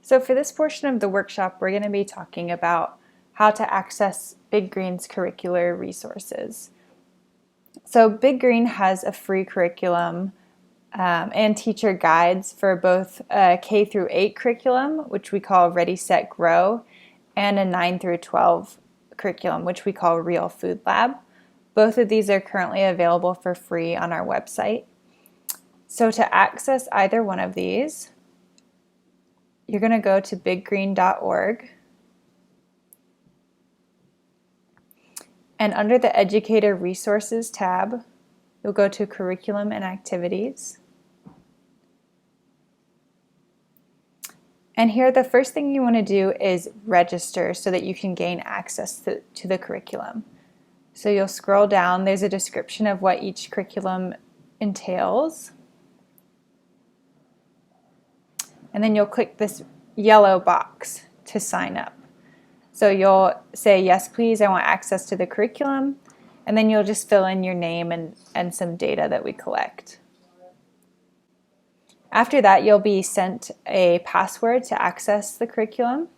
So for this portion of the workshop, we're going to be talking about how to access Big Green's curricular resources. So Big Green has a free curriculum and teacher guides for both a K through 8 curriculum, which we call Ready, Set, Grow, and a 9 through 12 curriculum, which we call Real Food Lab. Both of these are currently available for free on our website. So to access either one of these, you're going to go to biggreen.org, and under the Educator Resources tab, you'll go to Curriculum and Activities. And here the first thing you want to do is register so that you can gain access to the curriculum. So you'll scroll down, there's a description of what each curriculum entails. And then you'll click this yellow box to sign up. So you'll say, yes, please, I want access to the curriculum. And then you'll just fill in your name and some data that we collect. After that, you'll be sent a password to access the curriculum.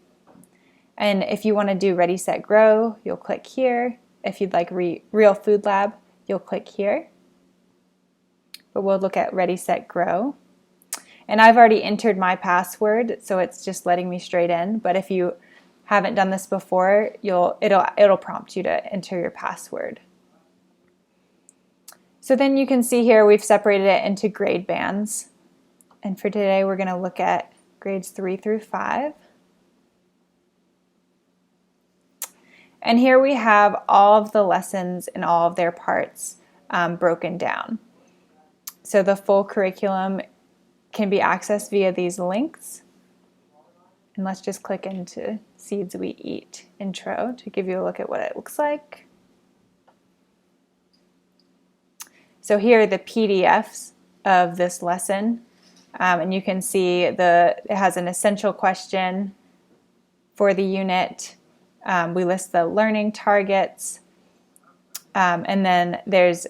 And if you want to do Ready, Set, Grow, you'll click here. If you'd like Real Food Lab, you'll click here. But we'll look at Ready, Set, Grow. And I've already entered my password, so it's just letting me straight in. But if you haven't done this before, it'll prompt you to enter your password. So then you can see here we've separated it into grade bands. And for today, we're going to look at grades 3 through 5. And here we have all of the lessons and all of their parts broken down. So the full curriculum can be accessed via these links. And let's just click into Seeds We Eat intro to give you a look at what it looks like. So here are the PDFs of this lesson. And you can see it has an essential question for the unit. We list the learning targets. And then there's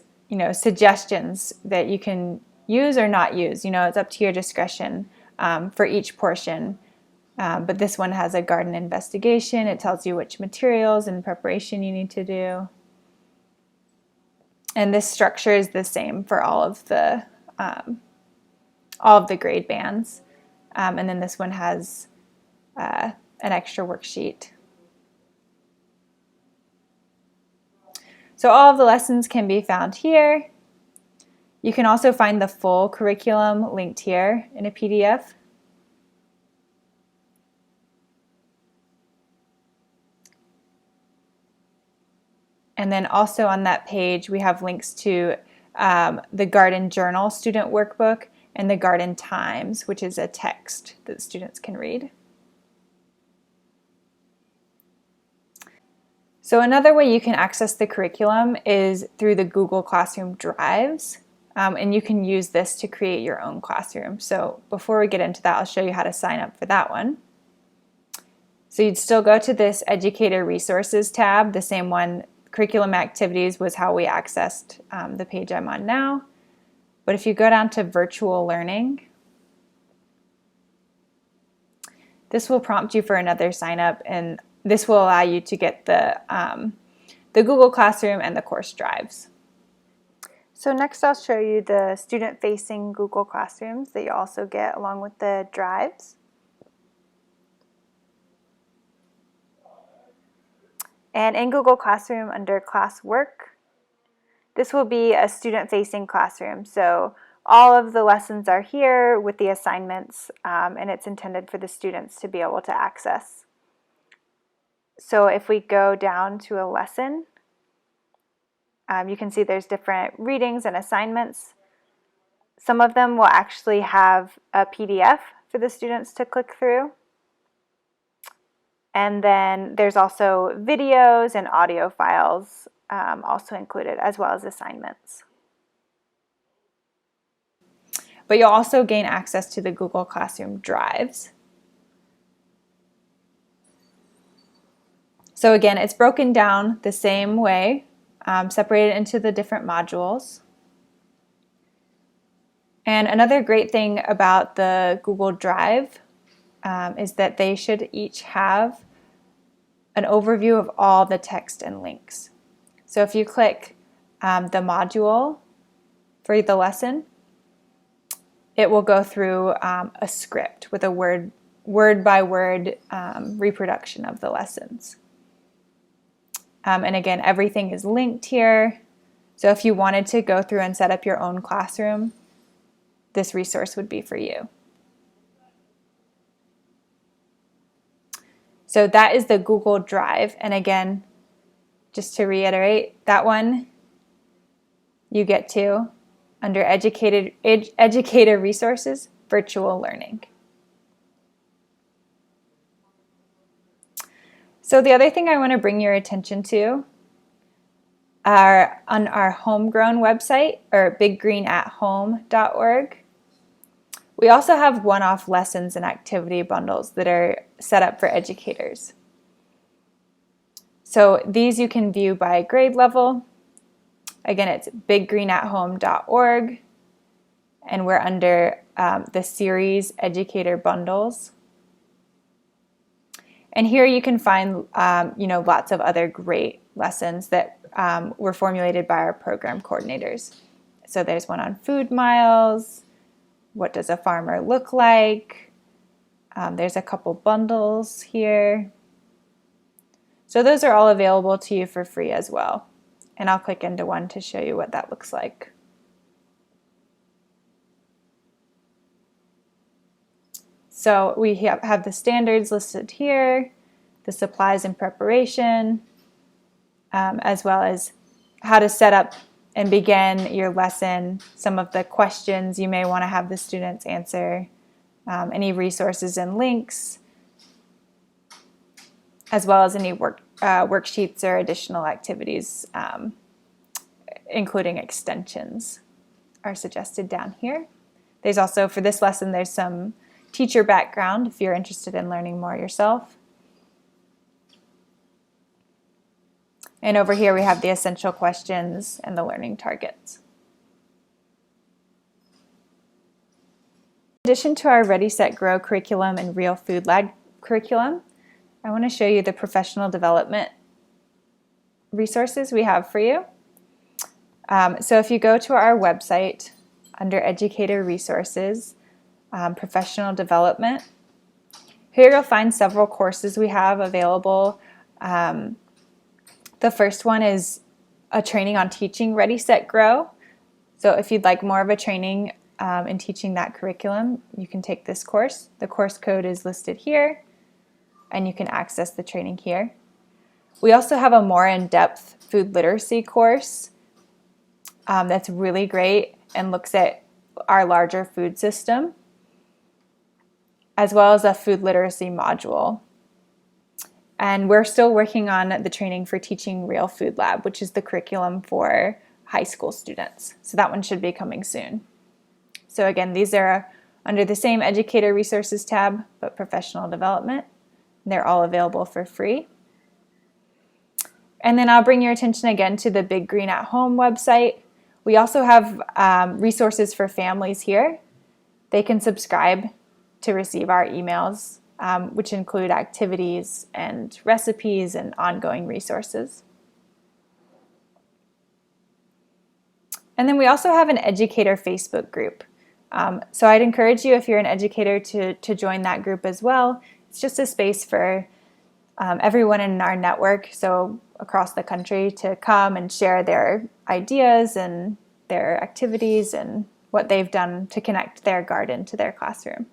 suggestions that you can use or not use. It's up to your discretion for each portion. But this one has a garden investigation. It tells you which materials and preparation you need to do. And this structure is the same for all of the grade bands. And then this one has an extra worksheet. So all of the lessons can be found here. You can also find the full curriculum linked here in a PDF. And then also on that page, we have links to the Garden Journal student workbook and the Garden Times, which is a text that students can read. So another way you can access the curriculum is through the Google Classroom Drives, and you can use this to create your own classroom. So before we get into that, I'll show you how to sign up for that one. So you'd still go to this Educator Resources tab, the same one. Curriculum Activities was how we accessed the page I'm on now. But if you go down to Virtual Learning, this will prompt you for another sign up, and this will allow you to get the Google Classroom and the course drives. So next I'll show you the student-facing Google Classrooms that you also get along with the drives. And in Google Classroom under Classwork, this will be a student-facing classroom. So all of the lessons are here with the assignments, and it's intended for the students to be able to access. So if we go down to a lesson, you can see there's different readings and assignments. Some of them will actually have a PDF for the students to click through. And then there's also videos and audio files also included, as well as assignments. But you'll also gain access to the Google Classroom Drives. So again, it's broken down the same way, separated into the different modules. And another great thing about the Google Drive is that they should each have an overview of all the text and links. So if you click the module for the lesson, it will go through a script with a word by word reproduction of the lessons. And again, everything is linked here. So if you wanted to go through and set up your own classroom, this resource would be for you. So that is the Google Drive. And again, just to reiterate, that one you get to under Educator Resources, Virtual Learning. So the other thing I want to bring your attention to are on our homegrown website, or biggreenathome.org. We also have one-off lessons and activity bundles that are set up for educators. So these you can view by grade level. Again, it's biggreenathome.org, and we're under the series Educator Bundles. And here you can find lots of other great lessons that were formulated by our program coordinators. So there's one on food miles, what does a farmer look like? There's a couple bundles here. So those are all available to you for free as well. And I'll click into one to show you what that looks like. So we have the standards listed here, the supplies and preparation, as well as how to set up and begin your lesson, some of the questions you may want to have the students answer, any resources and links, as well as any worksheets or additional activities, including extensions, are suggested down here. There's also, for this lesson, there's some teacher background if you're interested in learning more yourself. And over here we have the essential questions and the learning targets. In addition to our Ready, Set, Grow curriculum and Real Food Lab curriculum, I want to show you the professional development resources we have for you. So if you go to our website under Educator Resources, Professional Development, here you'll find several courses we have available. The first one is a training on teaching Ready, Set, Grow. So if you'd like more of a training in teaching that curriculum, you can take this course. The course code is listed here, and you can access the training here. We also have a more in-depth food literacy course that's really great and looks at our larger food system, as well as a food literacy module. And we're still working on the training for teaching Real Food Lab, which is the curriculum for high school students. So that one should be coming soon. So again, these are under the same Educator Resources tab, but professional development. They're all available for free. And then I'll bring your attention again to the Big Green at Home website. We also have resources for families here. They can subscribe to receive our emails, which include activities and recipes and ongoing resources. And then we also have an educator Facebook group. So I'd encourage you, if you're an educator, to join that group as well. It's just a space for everyone in our network, so across the country, to come and share their ideas and their activities and what they've done to connect their garden to their classroom.